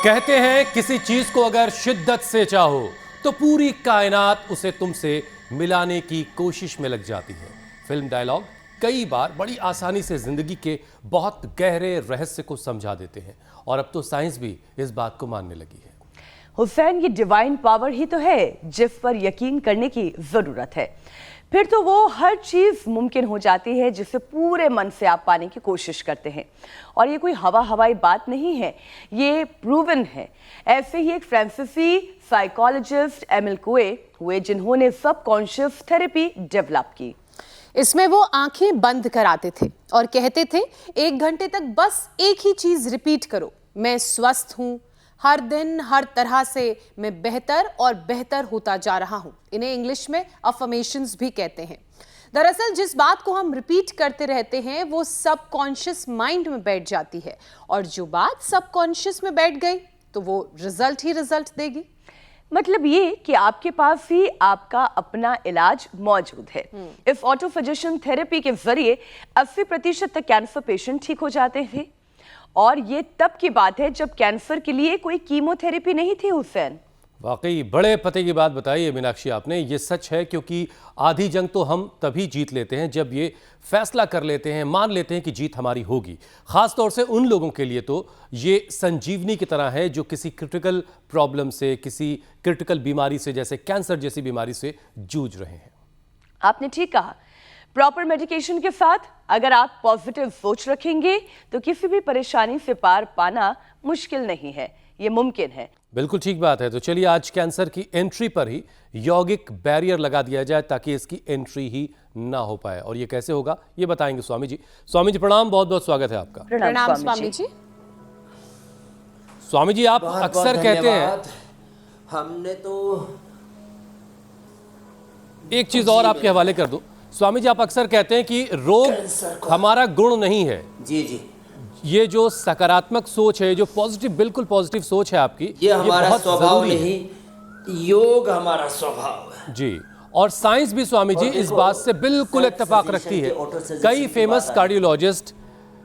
कहते हैं किसी चीज को अगर शिद्दत से चाहो तो पूरी कायनात उसे तुमसे मिलाने की कोशिश में लग जाती है। फिल्म डायलॉग कई बार बड़ी आसानी से जिंदगी के बहुत गहरे रहस्य को समझा देते हैं और अब तो साइंस भी इस बात को मानने लगी है। हुसैन, ये डिवाइन पावर ही तो है जिस पर यकीन करने की जरूरत है। फिर तो वो हर चीज मुमकिन हो जाती है जिसे पूरे मन से आप पाने की कोशिश करते हैं। और ये कोई हवाई बात नहीं है, ये प्रूवन है। ऐसे ही एक फ्रांसीसी साइकोलॉजिस्ट एमिल कुए हुए जिन्होंने सबकॉन्शियस थेरेपी डेवलप की। इसमें वो आंखें बंद कराते थे और कहते थे 1 घंटे तक बस एक ही चीज रिपीट करो, मैं स्वस्थ हूं, हर दिन हर तरह से मैं बेहतर और बेहतर होता जा रहा हूं। इन्हें इंग्लिश में अफर्मेशंस भी कहते हैं। दरअसल जिस बात को हम रिपीट करते रहते हैं वो सबकॉन्शियस माइंड में बैठ जाती है और जो बात सबकॉन्शियस में बैठ गई तो वो रिजल्ट ही रिजल्ट देगी। मतलब ये कि आपके पास ही आपका अपना इलाज मौजूद है। इस ऑटो सजेशन थेरेपी के जरिए 80% तक कैंसर पेशेंट ठीक हो जाते थे। और ये तब की बात है जब कैंसर के लिए कोई कीमोथेरेपी नहीं थी। हुसैन, वाकई बड़े पते की बात बताई है मीनाक्षी आपने। ये सच है क्योंकि आधी जंग तो हम तभी जीत लेते हैं जब ये फैसला कर लेते हैं, मान लेते हैं कि जीत हमारी होगी। खास तौर से उन लोगों के लिए तो ये संजीवनी की तरह है जो किसी क्रिटिकल प्रॉब्लम से, किसी क्रिटिकल बीमारी से, जैसे कैंसर जैसी बीमारी से जूझ रहे हैं। आपने ठीक कहा। प्रॉपर मेडिकेशन के साथ अगर आप पॉजिटिव सोच रखेंगे तो किसी भी परेशानी से पार पाना मुश्किल नहीं है, ये मुमकिन है। बिल्कुल ठीक बात है। तो चलिए आज कैंसर की एंट्री पर ही यौगिक बैरियर लगा दिया जाए ताकि इसकी एंट्री ही ना हो पाए। और ये कैसे होगा ये बताएंगे स्वामी जी। स्वामी जी प्रणाम, बहुत बहुत स्वागत है आपका। प्रणाम स्वामी जी। स्वामी जी आप अक्सर कहते हैं, हमने तो एक चीज और आपके हवाले कर दो। स्वामी जी आप अक्सर कहते हैं कि रोग हमारा गुण नहीं है। जी जी, ये जो सकारात्मक सोच है, जो पॉजिटिव, बिल्कुल पॉजिटिव सोच है आपकी, ये हमारा बहुत स्वभाव जरूरी नहीं, योग हमारा स्वभाव है जी। और साइंस भी स्वामी जी इस बात से बिल्कुल इत्तेफाक रखती है। कई फेमस कार्डियोलॉजिस्ट,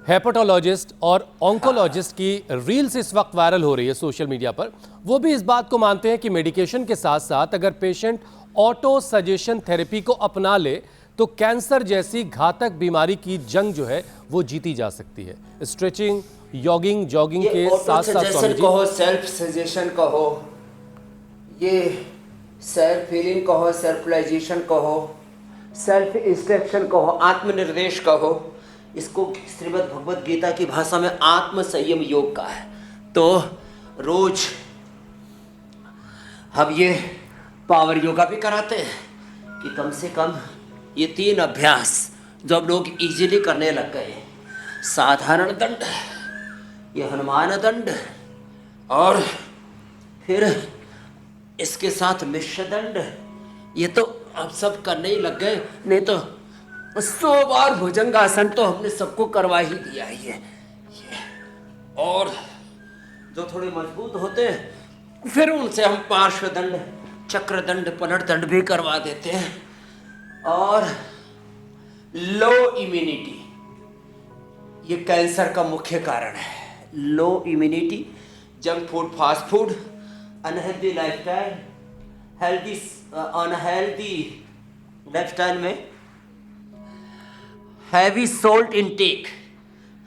हेपेटोलॉजिस्ट और ऑन्कोलॉजिस्ट की रील्स इस वक्त वायरल हो रही है सोशल मीडिया पर। वो भी इस बात को मानते हैं कि मेडिकेशन के साथ साथ अगर पेशेंट ऑटो सजेशन थेरेपी को अपना ले तो कैंसर जैसी घातक बीमारी की जंग जो है वो जीती जा सकती है। स्ट्रेचिंग, जॉगिंग के साथ साथ स्वामी जी, कहो, सेल्फ सजेशन कहो, ये सेल्फ हीलिंग कहो, सेल्फलाइजेशन कहो, सेल्फ इंस्ट्रक्शन कहो, आत्मनिर्देश कहो, इसको श्रीमद् भगवद गीता की भाषा में आत्म संयम योग का है। तो रोज हम ये पावर योगा भी कराते हैं कि कम से कम ये 3 अभ्यास जो अब लोग इजीली करने लग गए, साधारण दंड, ये हनुमान दंड, और फिर इसके साथ मिश्र दंड, ये तो अब सब करने ही लग गए। नहीं तो 100 बार भुजंगासन तो हमने सबको करवा ही दिया ही है। और जो थोड़े मजबूत होते हैं फिर उनसे हम पार्श्व दंड, चक्र दंड, पलट दंड भी करवा देते हैं। और लो इम्यूनिटी ये कैंसर का मुख्य कारण है। Low immunity, junk food, fast food, unhealthy lifestyle, unhealthy lifestyle में heavy salt intake,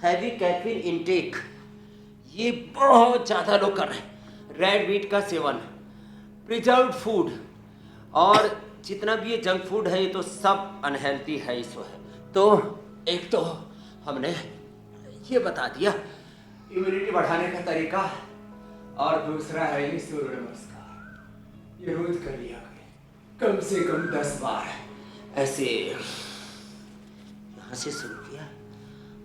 heavy caffeine intake, ये बहुत ज़्यादा लोग कर रहे हैं। रेड मीट का सेवन, प्रिजर्व्ड फूड, और जितना भी ये जंक फूड है ये तो सब अनहेल्दी है इस वक्त। तो एक तो हमने ये बता दिया इम्यूनिटी बढ़ाने का तरीका, और दूसरा है ये सूर्य नमस्कार। ये रोज कर लिया करें, कम से कम 10 बार ऐसे। यहाँ से शुरू किया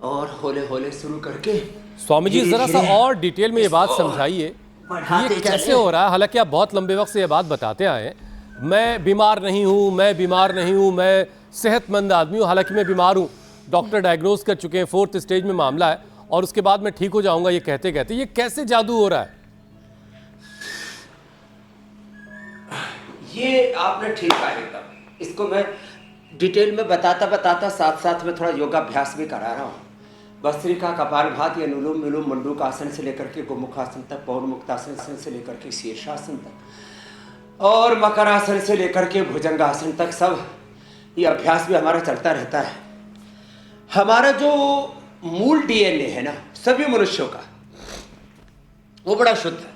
और होले होले शुरू करके स्वामी जी जरा सा और डिटेल में ये बात समझाइए ये कैसे हो रहा है। हालांकि आप बहुत लंबे वक्त से ये बात बताते आए, मैं बीमार नहीं हूँ, मैं बीमार नहीं हूँ, मैं सेहतमंद आदमी हूँ। हालांकि मैं बीमार हूँ, डॉक्टर डायग्नोज कर चुके हैं, 4th स्टेज में मामला है और उसके बाद मैं ठीक हो जाऊंगा, ये कहते कहते ये कैसे जादू हो रहा है? ये आपने ठीक कहा एकदम। इसको मैं डिटेल में बताता साथ साथ में थोड़ा योगाभ्यास भी करा रहा हूँ। भस्त्रिका, कपालभाति, अनुलोम विलोम, मंडूकासन से लेकर के गोमुखासन तक, पौर्णमुक्तासन से लेकर के शीर्षासन तक और मकरासन से लेकर के भुजंगासन तक सब ये अभ्यास भी हमारा चलता रहता है। हमारा जो मूल डीएनए है ना सभी मनुष्यों का, वो बड़ा शुद्ध है।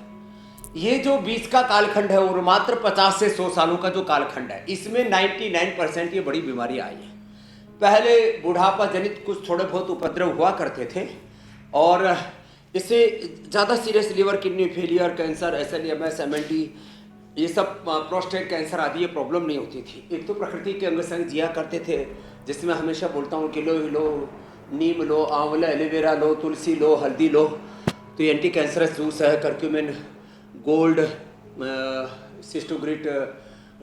ये जो 20 का कालखंड है और मात्र 50 से 100 सालों का जो कालखंड है, इसमें 99% ये बड़ी बीमारी आई है। पहले बुढ़ापा जनित कुछ थोड़े बहुत उपद्रव हुआ करते थे और इससे ज़्यादा serious liver kidney failure, cancer, SLEMS, MND, ये सब प्रोस्टेट कैंसर आदि ये प्रॉब्लम नहीं होती थी। एक तो प्रकृति के अंग संग जिया करते थे, जिसमें हमेशा बोलता हूँ कि लो नीम लो, आंवला, एलोवेरा लो, तुलसी लो, हल्दी लो, तो ये एंटी कैंसरस जूस है, करक्यूमिन, गोल्ड, सिस्टोग्रिट,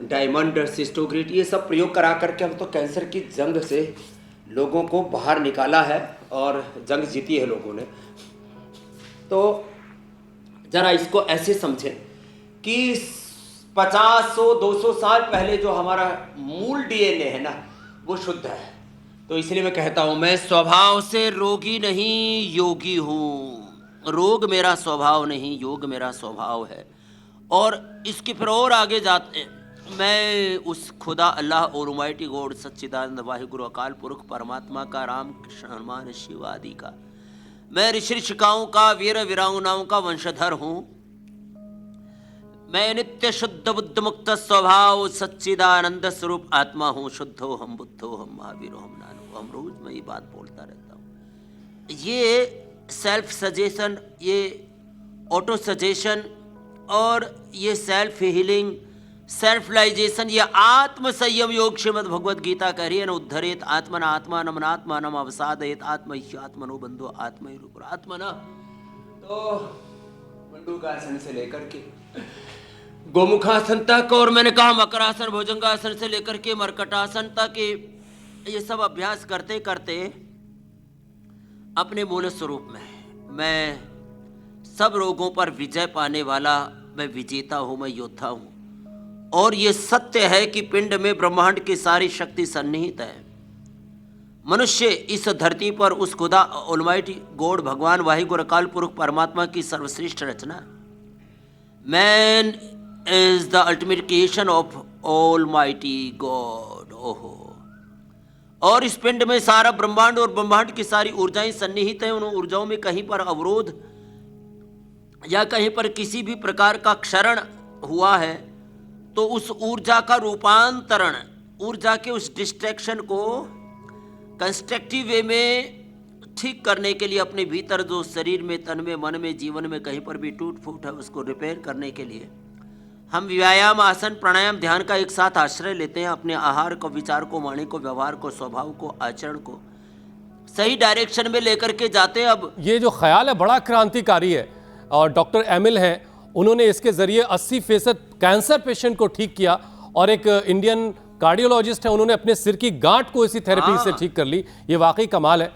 डायमंड, सिस्टोग्रिट, ये सब प्रयोग करा करके हम तो कैंसर की जंग से लोगों को बाहर निकाला है और जंग जीती है लोगों ने। तो ज़रा इसको ऐसे समझें कि 50-100-200 साल पहले जो हमारा मूल डीएनए है ना वो शुद्ध है। तो इसलिए मैं कहता हूँ, मैं स्वभाव से रोगी नहीं योगी हूँ। रोग मेरा स्वभाव नहीं, योग मेरा स्वभाव है। और इसके फिर और आगे जाते मैं उस खुदा अल्लाह ऑलमाइटी गॉड सच्चिदानंद वाहिगुरु अकाल पुरख परमात्मा का, राम कृष्ण हनुमान शिव आदि का, मैं ऋषि ऋषिकाओं का, वीर वीरांगनाओं का वंशधर हूँ। मैं नित्य शुद्ध बुद्ध मुक्त स्वभाव सच्चिदानंद स्वरूप आत्मा हूँ। शुद्धो हम, बुद्धो हम, महावीरो हम, नानो हम। रोज मैं ये बात बोलता रहता हूँ। ये सेल्फ सजेशन, ये ऑटो सजेशन और ये सेल्फ हीलिंग, सेल्फलाइजेशन, ये आत्म संयम योग श्रीमद् भगवद गीता कह रही है न, उद्धरेत आत्मना आत्मानम अनात्मानम अवसादयेत आत्मैश्यात्मनो बंधो आत्मैरूप आत्मना। तो मंडूकासन से लेकर के गोमुखासन तक, और मैंने कहा मकरासन, भुजंगासन से लेकर के मरकटासन तक, ये सब अभ्यास करते करते अपने मूल स्वरूप में मैं सब रोगों पर विजय पाने वाला मैं विजेता हूँ, मैं योद्धा हूँ। और ये सत्य है कि पिंड में ब्रह्मांड की सारी शक्ति सन्निहित है। मनुष्य इस धरती पर उस खुदा ऑलमाइटी गॉड भगवान वाहिगुरु अकाल पुरख परमात्मा की सर्वश्रेष्ठ रचना। Man is the ultimate creation of almighty God. ओहो। और इस पिंड में सारा ब्रह्मांड और ब्रह्मांड की सारी ऊर्जाएं सन्निहित हैं। उन ऊर्जाओं में कहीं पर अवरोध या कहीं पर किसी भी प्रकार का क्षरण हुआ है तो उस ऊर्जा का रूपांतरण, ऊर्जा के उस डिस्ट्रैक्शन को कंस्ट्रक्टिव वे में ठीक करने के लिए, अपने भीतर जो शरीर में, तन में, मन में, जीवन में कहीं पर भी टूट फूट है उसको रिपेयर करने के लिए हम व्यायाम, आसन, प्राणायाम, ध्यान का एक साथ आश्रय लेते हैं। अपने आहार को, विचार को, वाणी को, व्यवहार को, स्वभाव को, आचरण को सही डायरेक्शन में लेकर के जाते हैं। अब ये जो ख्याल है बड़ा क्रांतिकारी है और डॉक्टर एमिल हैं, उन्होंने इसके जरिए 80% कैंसर पेशेंट को ठीक किया और एक इंडियन कार्डियोलॉजिस्ट है, उन्होंने अपने सिर की गांठ को इसी थेरेपी से ठीक कर ली। ये वाकई कमाल है।